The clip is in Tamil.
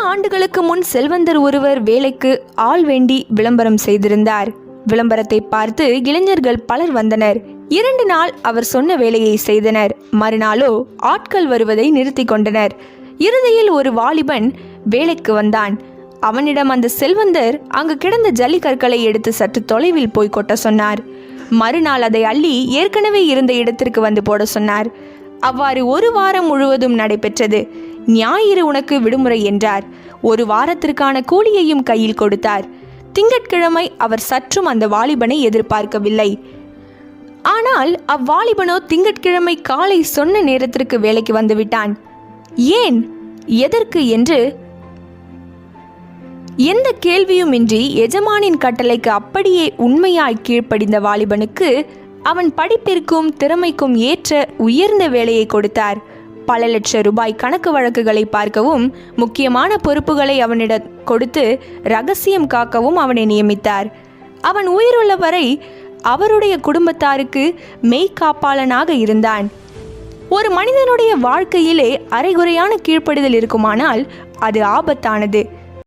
ஆண்டுகளுக்கு முன் செல்வந்தர் ஒருவர் வேலைக்கு ஆள் வேண்டி விளம்பரம் செய்திருந்தார். விளம்பரத்தை பார்த்து இளைஞர்கள் பலர் வந்தனர். 2 நாள் அவர் சொன்ன வேலையை செய்தனர். மறுநாளோ ஆட்கள் வருவதை நிறுத்தி கொண்டனர். இறுதியில் ஒரு வாலிபன் வேலைக்கு வந்தான். அவனிடம் அந்த செல்வந்தர் அங்கு கிடந்த ஜல்லிக்கற்களை எடுத்து சற்று தொலைவில் போய் கொட்ட சொன்னார். மறுநாள் அதை அள்ளி ஏற்கனவே இருந்த இடத்திற்கு வந்து போட சொன்னார். அவ்வாறு 1 வாரம் முழுவதும் நடைபெற்றது. ஞாயிறு உனக்கு விடுமுறை என்றார். 1 வாரத்திற்கான கூலியையும் கையில் கொடுத்தார். திங்கட்கிழமை அவர் சற்றும் அந்த வாலிபனை எதிர்பார்க்கவில்லை. ஆனால் அவ்வாலிபனோ திங்கட்கிழமை காலை சொன்ன நேரத்திற்கு வேலைக்கு வந்துவிட்டான். ஏன், எதற்கு என்று எந்த கேள்வியுமின்றி எஜமானின் கட்டளைக்கு அப்படியே உண்மையாய் கீழ்ப்படிந்த வாலிபனுக்கு அவன் படிப்பிற்கும் திறமைக்கும் ஏற்ற உயர்ந்த வேலையை கொடுத்தார். பல லட்ச ரூபாய் கணக்கு வழக்குகளை பார்க்கவும் முக்கியமான பொறுப்புகளை அவனிடம் கொடுத்து ரகசியம் காக்கவும் அவனை நியமித்தார். அவன் உயிருள்ள வரை அவருடைய குடும்பத்தாருக்கு மெய்காப்பாளனாக இருந்தான். ஒரு மனிதனுடைய வாழ்க்கையிலே அரைகுறையான கீழ்ப்படிதல் இருக்குமானால் அது ஆபத்தானது.